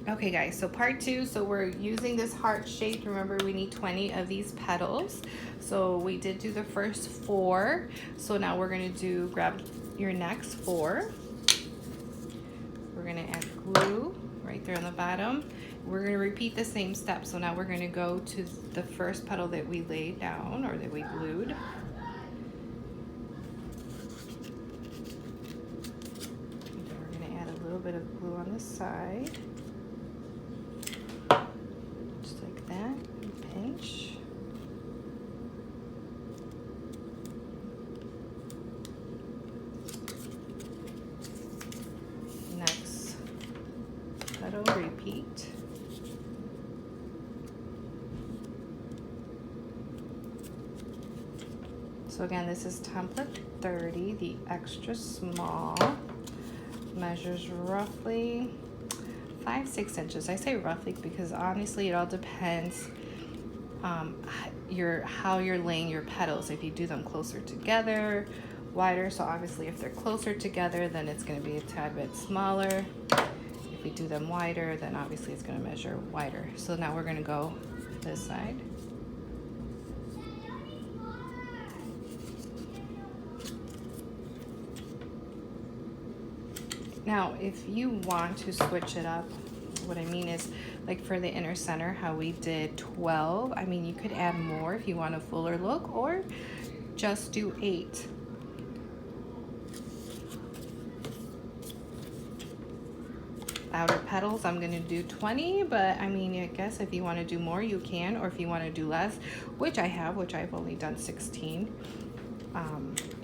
Okay guys, so part two, so we're using this heart shape. Remember, we need 20 of these petals. So we did do the first 4. So now we're gonna grab your next 4. We're gonna add glue right there on the bottom. We're gonna repeat the same step. So now we're gonna go to the first petal that we laid down or that we glued. And then we're gonna add a little bit of glue on the side. Just like that, and pinch. Next petal, repeat. So again, this is template 30, the extra small. Measures roughly 5-6 inches. I say roughly because honestly it all depends how you're laying your petals. If you do them closer together, wider, so obviously if they're closer together, then it's going to be a tad bit smaller. If we do them wider, then obviously it's going to measure wider. So now we're going to go this side. Now, if you want to switch it up, what I mean is, like for the inner center, how we did 12, I mean, you could add more if you want a fuller look, or just do 8. Outer petals, I'm gonna do 20, but I mean, I guess if you wanna do more, you can, or if you wanna do less, which I've only done 16.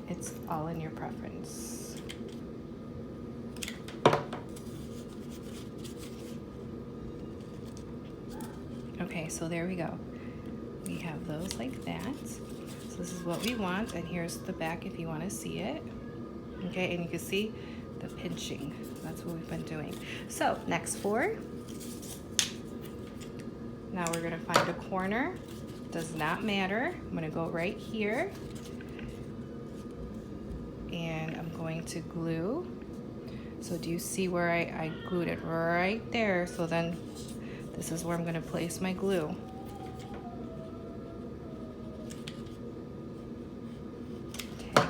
It's all in your preference. Okay, so there we go. We have those like that. So this is what we want, and here's the back if you want to see it. Okay, and you can see the pinching. That's what we've been doing. So next 4. Now we're gonna find a corner. Does not matter. I'm gonna go right here, and I'm going to glue. So do you see where I glued it right there? So then this is where I'm going to place my glue. Tag,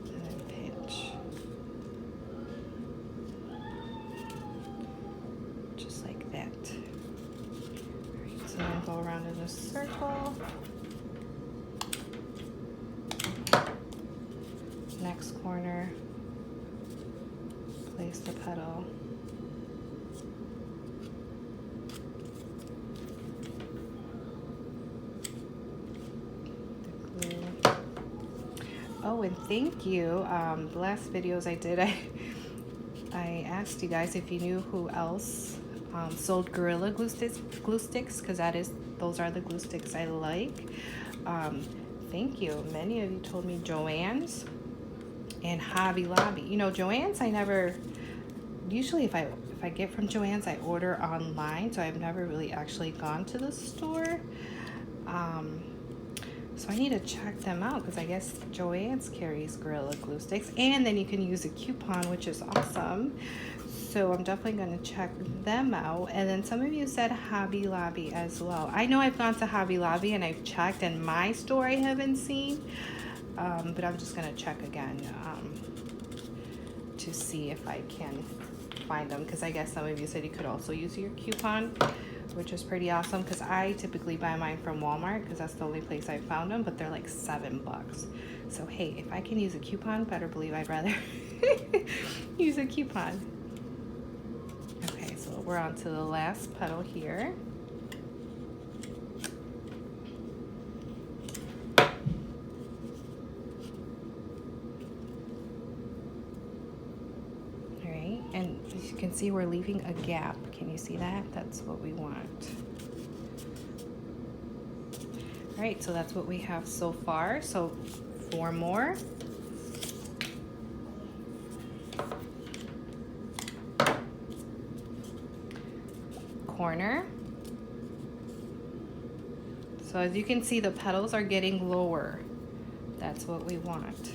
and then pinch. Just like that. All right, so then go around in a circle. Next corner, place the petal. Oh, and thank you. The last videos I did, I asked you guys if you knew who else sold Gorilla glue sticks, because those are the glue sticks I like. Thank you. Many of you told me Joann's and Hobby Lobby. You know, Joann's I never. Usually, if I get from Joann's, I order online, so I've never really actually gone to the store. So I need to check them out, because I guess Joann's carries Gorilla glue sticks, and then you can use a coupon, which is awesome. So I'm definitely going to check them out. And then some of you said Hobby Lobby as well. I know I've gone to Hobby Lobby and I've checked, and my store I haven't seen, but I'm just going to check again to see if I can find them, because I guess some of you said you could also use your coupon, which is pretty awesome, because I typically buy mine from Walmart, because that's the only place I found them, but they're like $7. So hey, if I can use a coupon, better believe I'd rather use a coupon. Okay, so we're on to the last petal here. And as you can see, we're leaving a gap. Can you see that? That's what we want. All right, so that's what we have so far. So 4 more. Corner. So as you can see, the petals are getting lower. That's what we want.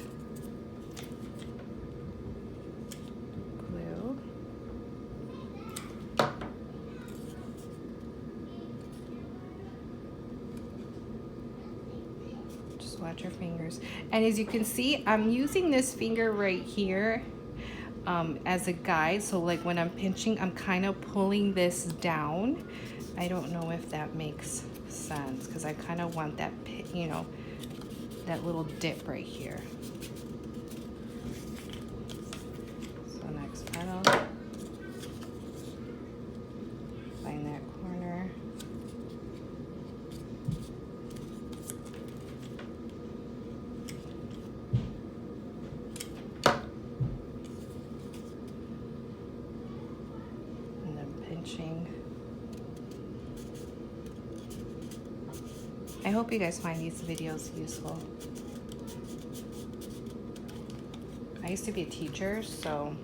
watch your fingers. And as you can see, I'm using this finger right here as a guide. So like when I'm pinching, I'm kind of pulling this down. I don't know if that makes sense because I kind of want that, you know, that little dip right here. So next petal, find that corner. And then pinching. I hope you guys find these videos useful. I used to be a teacher, so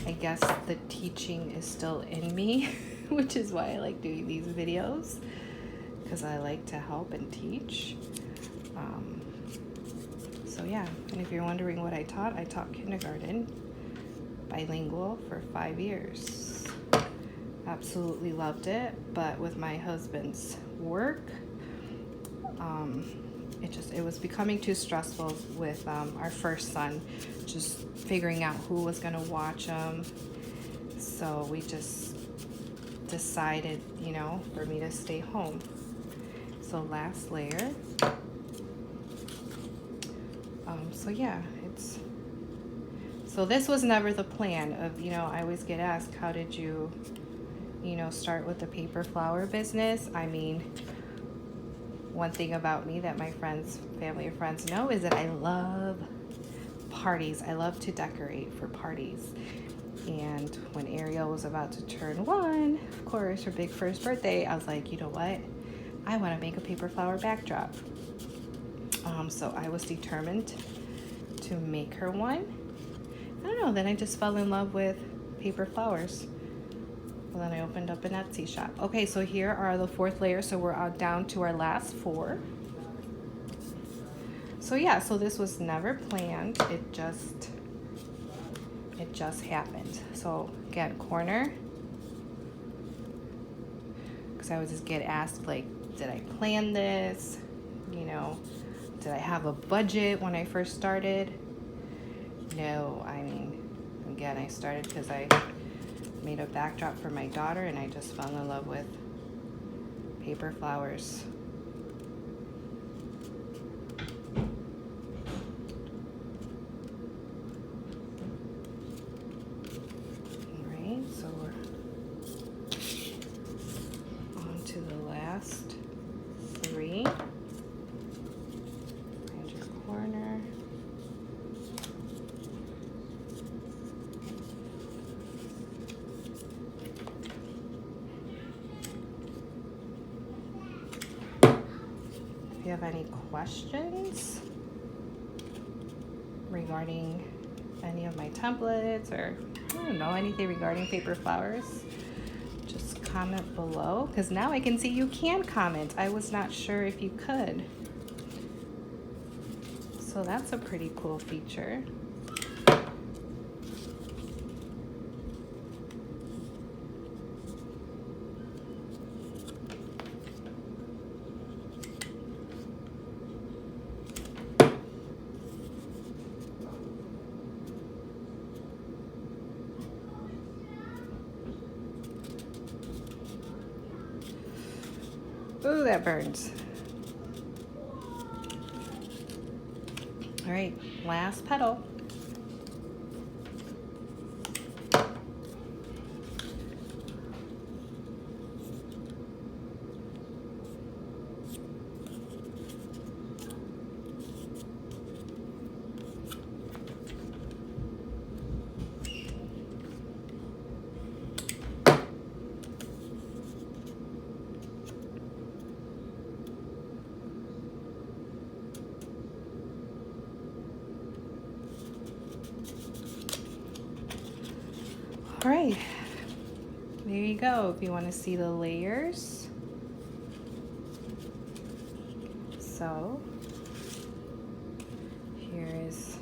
I guess the teaching is still in me, which is why I like doing these videos, because I like to help and teach. So yeah, and if you're wondering what I taught kindergarten, bilingual for 5 years. Absolutely loved it, but with my husband's work, it was becoming too stressful with our first son, just figuring out who was gonna watch him. So we just decided, you know, for me to stay home. So last layer. So yeah, so this was never the plan of, you know, I always get asked, how did you know, start with the paper flower business? I mean, one thing about me that my friends, family and friends know is that I love parties. I love to decorate for parties. And when Ariel was about to turn 1, of course, her big first birthday, I was like, you know what? I want to make a paper flower backdrop. So I was determined to make her one. I don't know, then I just fell in love with paper flowers. Well, then I opened up an Etsy shop. Okay, so here are the 4th layer. So we're down to our last 4. So yeah, so this was never planned. It just happened. So again, corner. Because I would just get asked, like, did I plan this? You know, did I have a budget when I first started? No, I mean, again, I started because I made a backdrop for my daughter and I just fell in love with paper flowers. All right, so we're on to the last 3. Find your corner. If you have any questions regarding any of my templates, or I don't know, anything regarding paper flowers, just comment below, because now I can see you can comment. I was not sure if you could. So that's a pretty cool feature. Ooh, that burns. All right, last petal. All right, there you go. If you want to see the layers. So here is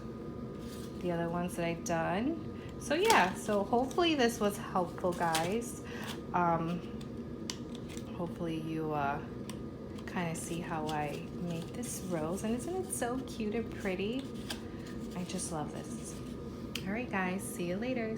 the other ones that I've done. So yeah, so hopefully this was helpful, guys. Hopefully you kind of see how I make this rose. And isn't it so cute and pretty? I just love this. All right, guys, see you later.